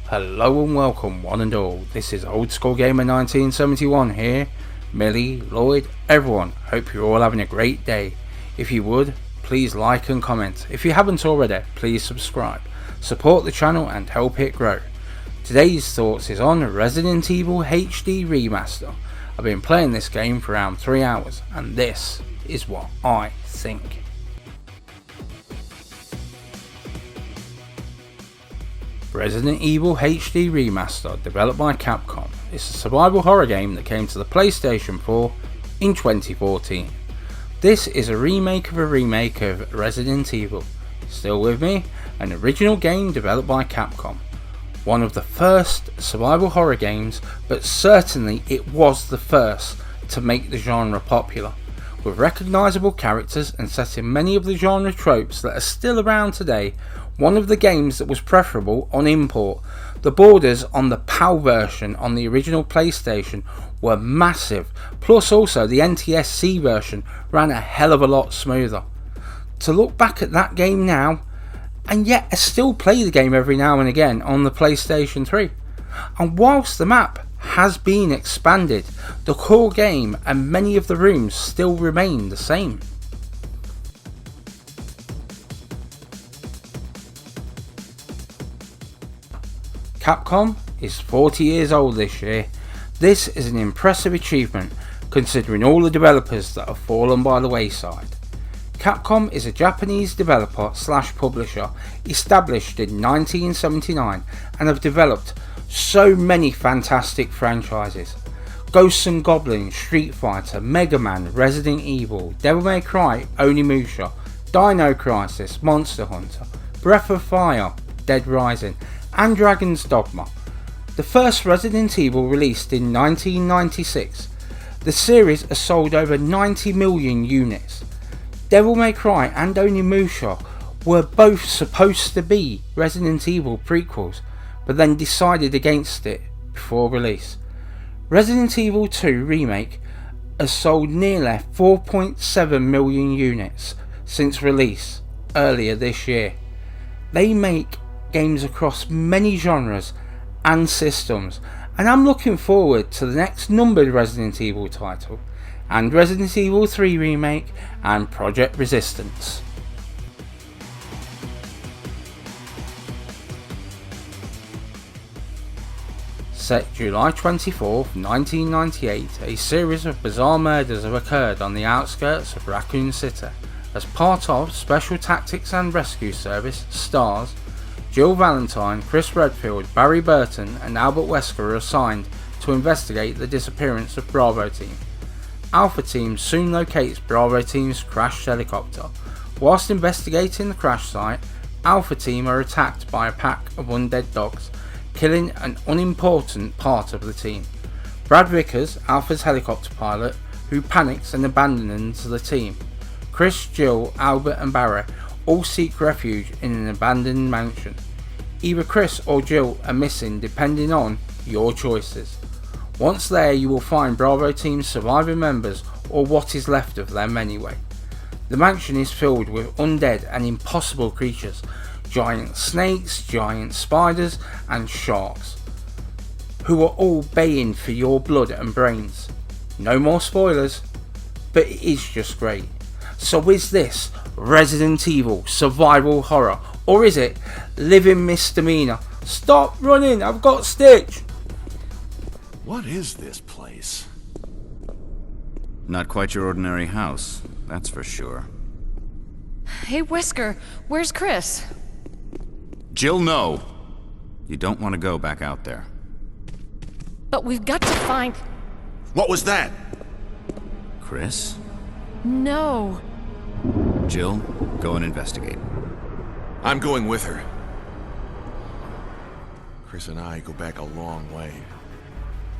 Hello and welcome one and all, this is Old School Gamer 1971 here. Millie, Lloyd, everyone, hope you're all having a great day. If you would, please like and comment. If you haven't already, please subscribe. Support the channel and help it grow. Today's thoughts is on Resident Evil HD Remaster. I've been playing this game for around 3 hours and this is what I think. Resident Evil HD Remastered, developed by Capcom, is a survival horror game that came to the PlayStation 4 in 2014. This is a remake of Resident Evil. Still with me? An original game developed by Capcom. One of the first survival horror games, but certainly it was the first to make the genre popular. With recognisable characters and setting many of the genre tropes that are still around today, one of the games that was preferable on import. The borders on the PAL version on the original PlayStation were massive, plus also the NTSC version ran a hell of a lot smoother. To look back at that game now, and yet I still play the game every now and again on the PlayStation 3. And whilst the map has been expanded, the core game and many of the rooms still remain the same. Capcom is 40 years old this year. This is an impressive achievement considering all the developers that have fallen by the wayside. Capcom is a Japanese developer / publisher established in 1979 and have developed so many fantastic franchises. Ghosts and Goblins, Street Fighter, Mega Man, Resident Evil, Devil May Cry, Onimusha, Dino Crisis, Monster Hunter, Breath of Fire, Dead Rising and Dragon's Dogma. The first Resident Evil released in 1996. The series has sold over 90 million units. Devil May Cry and Onimusha were both supposed to be Resident Evil prequels, but then decided against it before release. Resident Evil 2 Remake has sold nearly 4.7 million units since release earlier this year. They make games across many genres and systems, and I'm looking forward to the next numbered Resident Evil title, and Resident Evil 3 Remake and Project Resistance. Set July 24th, 1998, a series of bizarre murders have occurred on the outskirts of Raccoon City. As part of Special Tactics and Rescue Service, stars Jill Valentine, Chris Redfield, Barry Burton and Albert Wesker are assigned to investigate the disappearance of Bravo Team. Alpha Team soon locates Bravo Team's crashed helicopter. Whilst investigating the crash site, Alpha Team are attacked by a pack of undead dogs, killing an unimportant part of the team. Brad Vickers, Alpha's helicopter pilot, who panics and abandons the team. Chris, Jill, Albert and Barry all seek refuge in an abandoned mansion. Either Chris or Jill are missing depending on your choices. Once there you will find Bravo Team's surviving members, or what is left of them anyway. The mansion is filled with undead and impossible creatures, giant snakes, giant spiders and sharks, who are all baying for your blood and brains. No more spoilers, but it is just great. So is this Resident Evil survival horror, or is it living misdemeanor? Stop running, I've got Stitch! What is this place? Not quite your ordinary house, that's for sure. Hey, Wesker, where's Chris? Jill, no! You don't want to go back out there. But we've got to find... What was that? Chris? No. Jill, go and investigate. I'm going with her. Chris and I go back a long way.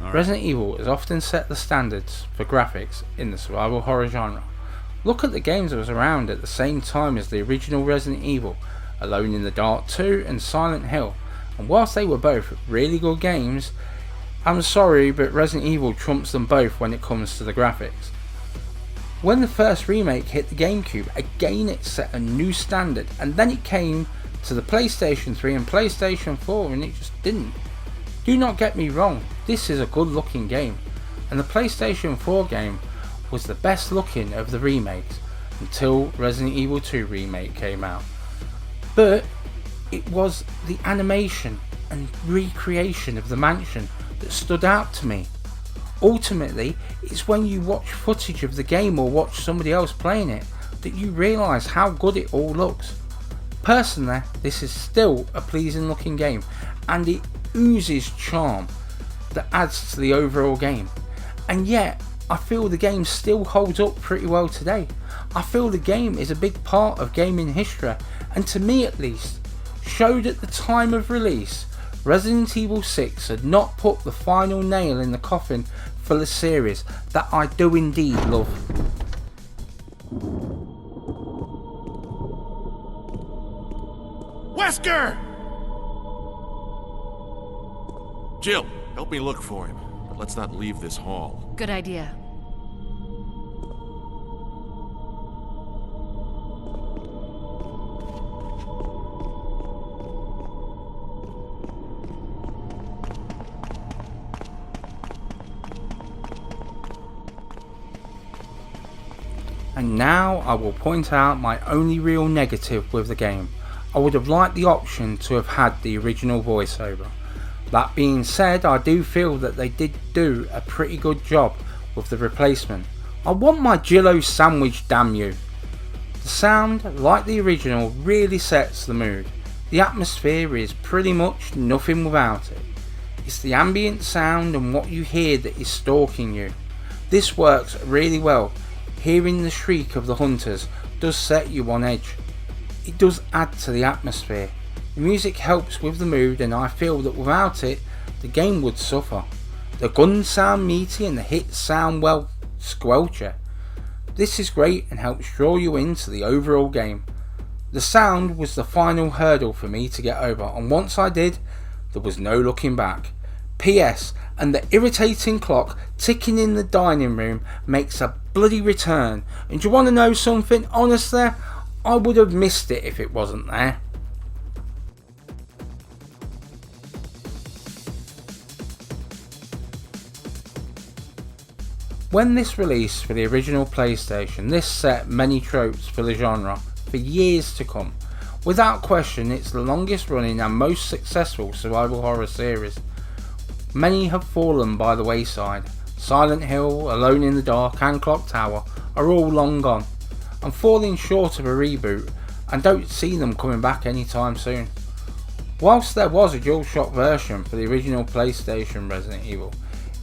Right. Resident Evil has often set the standards for graphics in the survival horror genre. Look at the games that was around at the same time as the original Resident Evil, Alone in the Dark 2 and Silent Hill, and whilst they were both really good games, I'm sorry but Resident Evil trumps them both when it comes to the graphics. When the first remake hit the GameCube, again it set a new standard, and then it came to the PlayStation 3 and PlayStation 4, and it just didn't. Do not get me wrong, this is a good looking game, and the PlayStation 4 game was the best looking of the remakes until Resident Evil 2 remake came out. But it was the animation and recreation of the mansion that stood out to me. Ultimately, it's when you watch footage of the game or watch somebody else playing it that you realise how good it all looks. Personally, this is still a pleasing looking game, and it oozes charm that adds to the overall game. And yet, I feel the game still holds up pretty well today. I feel the game is a big part of gaming history, and to me at least, showed at the time of release Resident Evil 6 had not put the final nail in the coffin for the series that I do indeed love. Wesker! Jill, help me look for him. But let's not leave this hall. Good idea. And now I will point out my only real negative with the game. I would have liked the option to have had the original voiceover. That being said, I do feel that they did do a pretty good job with the replacement. I want my Jillo sandwich, damn you. The sound, like the original, really sets the mood. The atmosphere is pretty much nothing without it. It's the ambient sound and what you hear that is stalking you. This works really well. Hearing the shriek of the hunters does set you on edge. It does add to the atmosphere. The music helps with the mood, and I feel that without it, the game would suffer. The guns sound meaty and the hits sound, well, squelcher. This is great and helps draw you into the overall game. The sound was the final hurdle for me to get over, and once I did, there was no looking back. P.S. And the irritating clock ticking in the dining room makes a bloody return. And do you want to know something? Honestly, I would have missed it if it wasn't there. When this released for the original PlayStation, this set many tropes for the genre for years to come. Without question, it's the longest running and most successful survival horror series. Many have fallen by the wayside. Silent Hill, Alone in the Dark and Clock Tower are all long gone and falling short of a reboot, and don't see them coming back anytime soon. Whilst there was a DualShock version for the original PlayStation Resident Evil,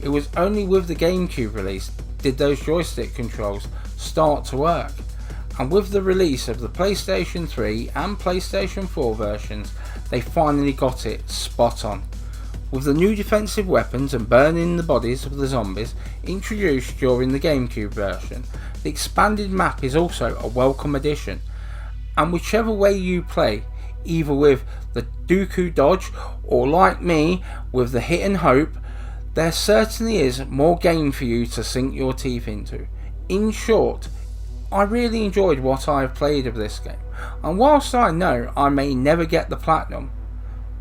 it was only with the GameCube release did those joystick controls start to work, and with the release of the PlayStation 3 and PlayStation 4 versions, they finally got it spot on. With the new defensive weapons and burning the bodies of the zombies introduced during the GameCube version, the expanded map is also a welcome addition, and whichever way you play, either with the Dooku Dodge or like me with the Hit and Hope, there certainly is more game for you to sink your teeth into. In short, I really enjoyed what I have played of this game, and whilst I know I may never get the platinum,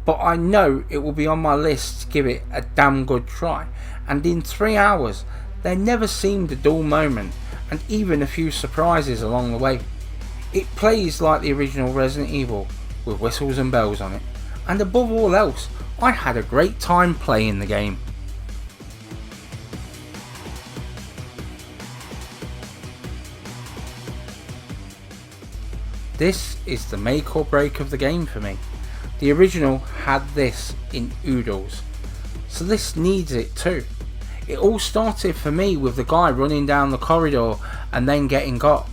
but I know it will be on my list to give it a damn good try, and in 3 hours there never seemed a dull moment, and even a few surprises along the way. It plays like the original Resident Evil with whistles and bells on it, and above all else, I had a great time playing the game. This is the make or break of the game for me. The original had this in oodles, so this needs it too. It all started for me with the guy running down the corridor and then getting got.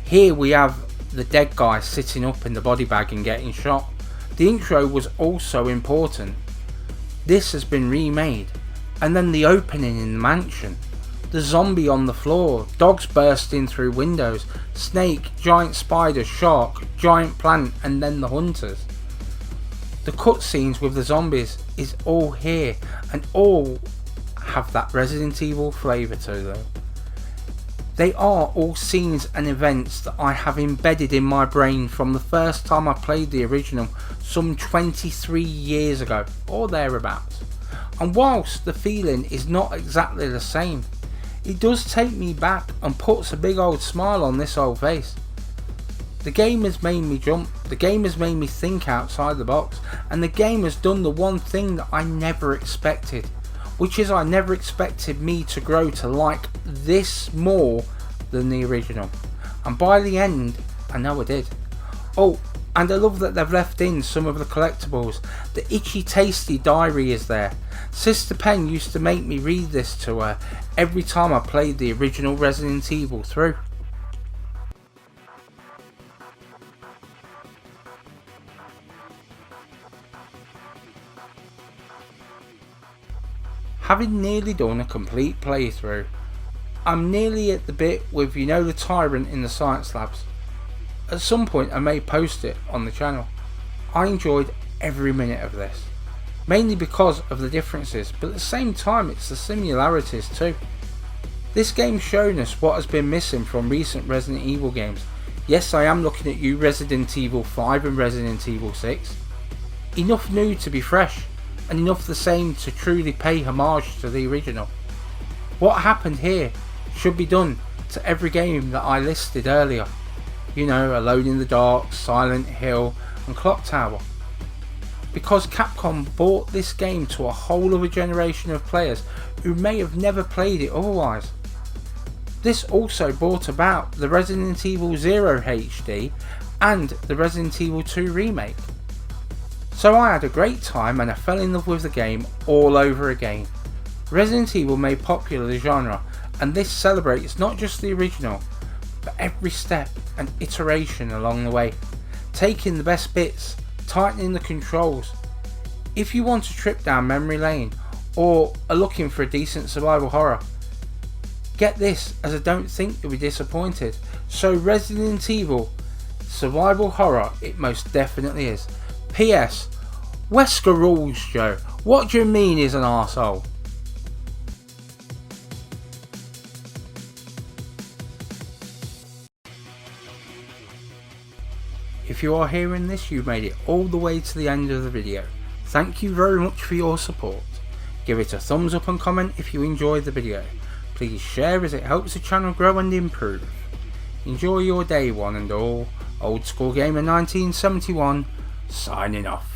Here we have the dead guy sitting up in the body bag and getting shot. The intro was also important. This has been remade, and then the opening in the mansion. The zombie on the floor, dogs bursting through windows, snake, giant spider, shark, giant plant, and then the hunters. The cutscenes with the zombies is all here, and all have that Resident Evil flavour to them. They are all scenes and events that I have embedded in my brain from the first time I played the original some 23 years ago or thereabouts. And whilst the feeling is not exactly the same, it does take me back and puts a big old smile on this old face. The game has made me jump, the game has made me think outside the box, and the game has done the one thing that I never expected, which is I never expected me to grow to like this more than the original. And by the end, I know I did. Oh, and I love that they've left in some of the collectibles. The Itchy Tasty diary is there. Sister Pen used to make me read this to her every time I played the original Resident Evil through. Having nearly done a complete playthrough, I'm nearly at the bit with, you know, the tyrant in the science labs. At some point I may post it on the channel. I enjoyed every minute of this, mainly because of the differences, but at the same time it's the similarities too. This game's shown us what has been missing from recent Resident Evil games. Yes, I am looking at you, Resident Evil 5 and Resident Evil 6. Enough new to be fresh, and enough the same to truly pay homage to the original. What happened here should be done to every game that I listed earlier. You know, Alone in the Dark, Silent Hill and Clock Tower. Because Capcom brought this game to a whole other generation of players who may have never played it otherwise. This also brought about the Resident Evil 0 HD and the Resident Evil 2 remake. So I had a great time and I fell in love with the game all over again. Resident Evil made popular the genre, and this celebrates not just the original, but every step and iteration along the way, taking the best bits, tightening the controls. If you want a trip down memory lane or are looking for a decent survival horror, get this, as I don't think you'll be disappointed. So Resident Evil survival horror, it most definitely is. P.S. Wesker rules, Joe. What do you mean he's an arsehole? If you are hearing this, you've made it all the way to the end of the video. Thank you very much for your support. Give it a thumbs up and comment if you enjoyed the video. Please share as it helps the channel grow and improve. Enjoy your day one and all. Old School Gamer 1971 signing off.